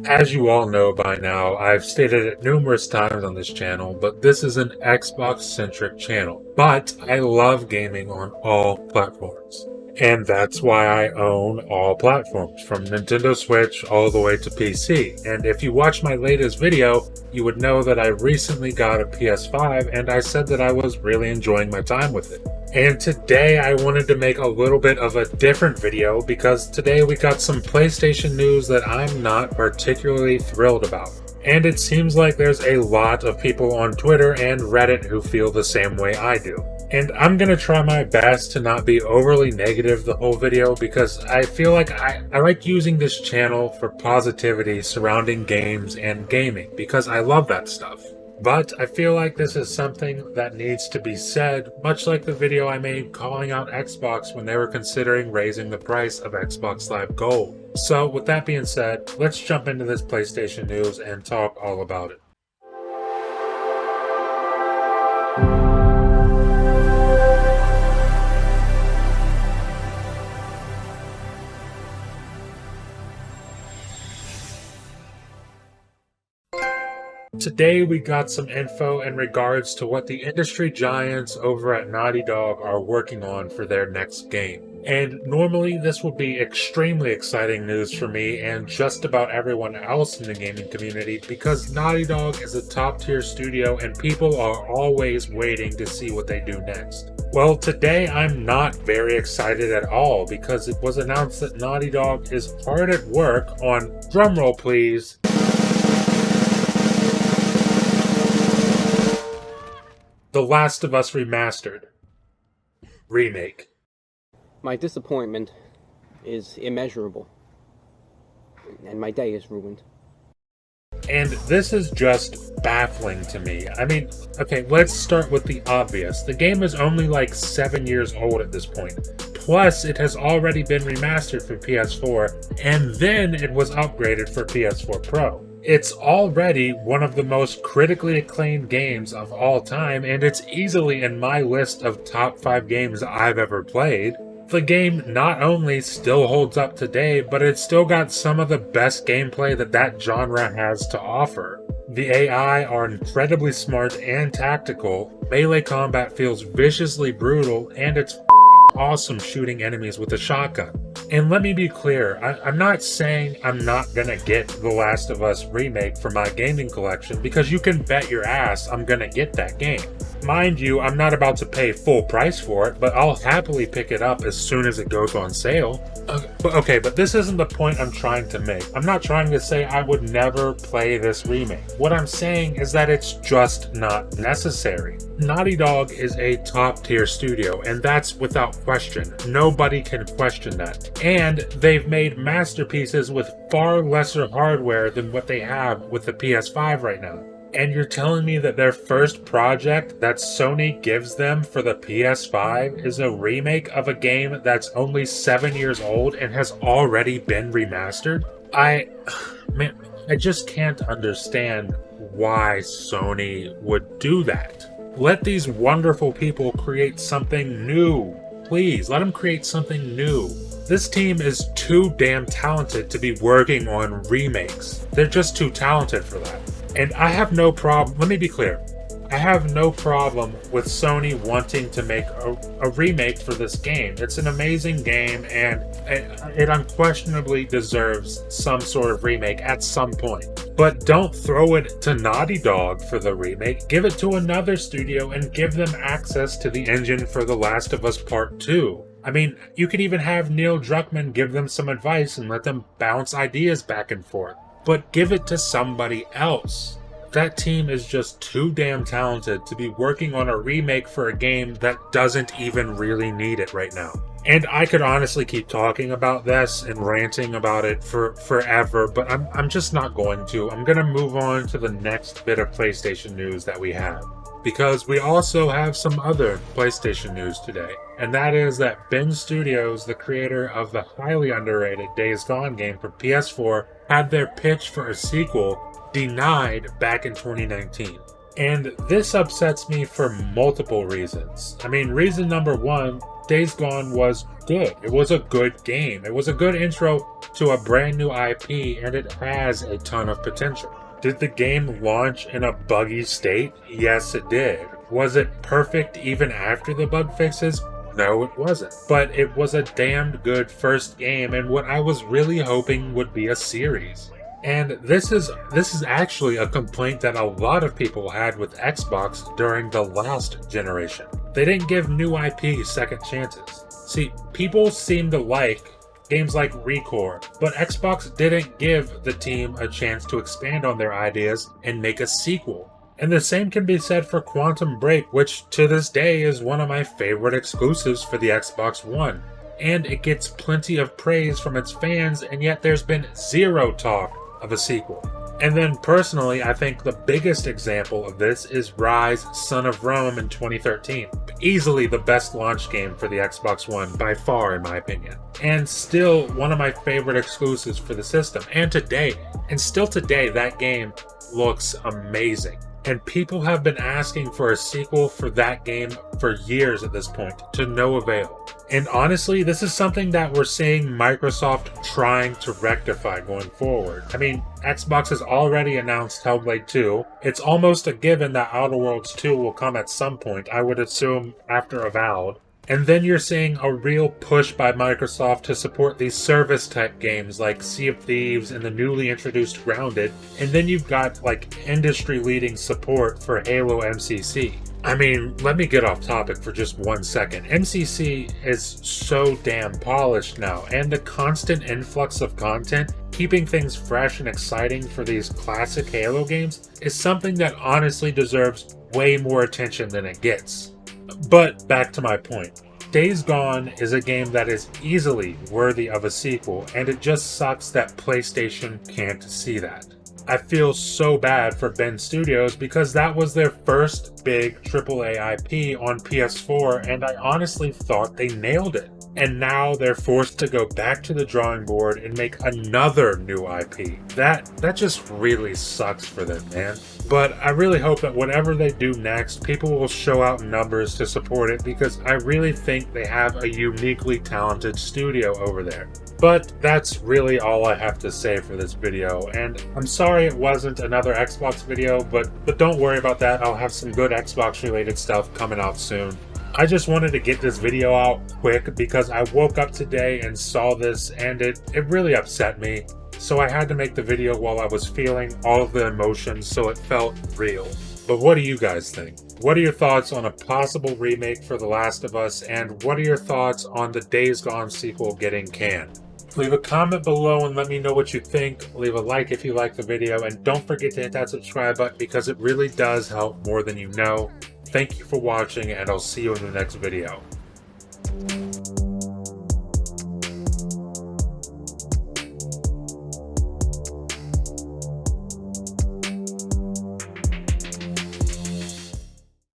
As you all know by now, I've stated it numerous times on this channel, but this is an Xbox-centric channel. But I love gaming on all platforms. And that's why I own all platforms, from Nintendo Switch all the way to PC. And if you watch my latest video, you would know that I recently got a PS5 and I said that I was really enjoying my time with it. And today I wanted to make a little bit of a different video because today we got some PlayStation news that I'm not particularly thrilled about. And it seems like there's a lot of people on Twitter and Reddit who feel the same way I do. And I'm gonna try my best to not be overly negative the whole video because I feel like I like using this channel for positivity surrounding games and gaming because I love that stuff. But I feel like this is something that needs to be said, much like the video I made calling out Xbox when they were considering raising the price of Xbox Live Gold. So with that being said, let's jump into this PlayStation news and talk all about it. Today we got some info in regards to what the industry giants over at Naughty Dog are working on for their next game. And normally this would be extremely exciting news for me and just about everyone else in the gaming community because Naughty Dog is a top tier studio and people are always waiting to see what they do next. Well, today I'm not very excited at all because it was announced that Naughty Dog is hard at work on, drumroll please, The Last of Us Remastered Remake. My disappointment is immeasurable, and my day is ruined. And this is just baffling to me. I mean, okay, let's start with the obvious. The game is only like 7 years old at this point. Plus, it has already been remastered for PS4, and then it was upgraded for PS4 Pro. It's already one of the most critically acclaimed games of all time, and it's easily in my list of top 5 games I've ever played. The game not only still holds up today, but it's still got some of the best gameplay that genre has to offer. The AI are incredibly smart and tactical, melee combat feels viciously brutal, and it's awesome shooting enemies with a shotgun. And let me be clear, I'm not saying I'm not gonna get The Last of Us Remake for my gaming collection, because you can bet your ass I'm gonna get that game. Mind you, I'm not about to pay full price for it, but I'll happily pick it up as soon as it goes on sale. But this isn't the point I'm trying to make. I'm not trying to say I would never play this remake. What I'm saying is that it's just not necessary. Naughty Dog is a top tier studio, and that's without question. Nobody can question that. And they've made masterpieces with far lesser hardware than what they have with the PS5 right now. And you're telling me that their first project that Sony gives them for the PS5 is a remake of a game that's only 7 years old and has already been remastered? I just can't understand why Sony would do that. Let these wonderful people create something new. Please, let them create something new. This team is too damn talented to be working on remakes. They're just too talented for that. And I have no problem, let me be clear, I have no problem with Sony wanting to make a remake for this game. It's an amazing game and it unquestionably deserves some sort of remake at some point. But don't throw it to Naughty Dog for the remake, give it to another studio and give them access to the engine for The Last of Us Part 2. I mean, you could even have Neil Druckmann give them some advice and let them bounce ideas back and forth. But give it to somebody else. That team is just too damn talented to be working on a remake for a game that doesn't even really need it right now. And I could honestly keep talking about this and ranting about it for forever, but I'm just not going to. I'm gonna move on to the next bit of PlayStation news that we have. Because we also have some other PlayStation news today. And that is that Ben Studios, the creator of the highly underrated Days Gone game for PS4, had their pitch for a sequel denied back in 2019. And this upsets me for multiple reasons. I mean, reason number one, Days Gone was good. It was a good game. It was a good intro to a brand new IP, and it has a ton of potential. Did the game launch in a buggy state? Yes, it did. Was it perfect even after the bug fixes? No, it wasn't. But it was a damned good first game, and what I was really hoping would be a series. And this is actually a complaint that a lot of people had with Xbox during the last generation. They didn't give new IP second chances. See, people seem to like games like Recore, but Xbox didn't give the team a chance to expand on their ideas and make a sequel. And the same can be said for Quantum Break, which to this day is one of my favorite exclusives for the Xbox One. And it gets plenty of praise from its fans, and yet there's been zero talk of a sequel. And then personally, I think the biggest example of this is Rise: Son of Rome in 2013. Easily the best launch game for the Xbox One by far, in my opinion. And still one of my favorite exclusives for the system. And still today, that game looks amazing. And people have been asking for a sequel for that game for years at this point, to no avail. And honestly, this is something that we're seeing Microsoft trying to rectify going forward. I mean, Xbox has already announced Hellblade 2. It's almost a given that Outer Worlds 2 will come at some point, I would assume after Avowed. And then you're seeing a real push by Microsoft to support these service-type games like Sea of Thieves and the newly introduced Grounded. And then you've got like industry-leading support for Halo MCC. I mean, let me get off topic for just 1 second. MCC is so damn polished now, and the constant influx of content, keeping things fresh and exciting for these classic Halo games, is something that honestly deserves way more attention than it gets. But back to my point. Days Gone is a game that is easily worthy of a sequel, and it just sucks that PlayStation can't see that. I feel so bad for Ben Studios because that was their first big AAA IP on PS4, and I honestly thought they nailed it. And now they're forced to go back to the drawing board and make another new IP. That just really sucks for them, man. But I really hope that whatever they do next, people will show out numbers to support it, because I really think they have a uniquely talented studio over there. But that's really all I have to say for this video, and I'm sorry it wasn't another Xbox video, but don't worry about that. I'll have some good Xbox related stuff coming out soon. I just wanted to get this video out quick because I woke up today and saw this, and it really upset me. So I had to make the video while I was feeling all of the emotions, so it felt real. But what do you guys think? What are your thoughts on a possible remake for The Last of Us, and what are your thoughts on the Days Gone sequel getting canned? Leave a comment below and let me know what you think. Leave a like if you like the video, and don't forget to hit that subscribe button because it really does help more than you know. Thank you for watching, and I'll see you in the next video.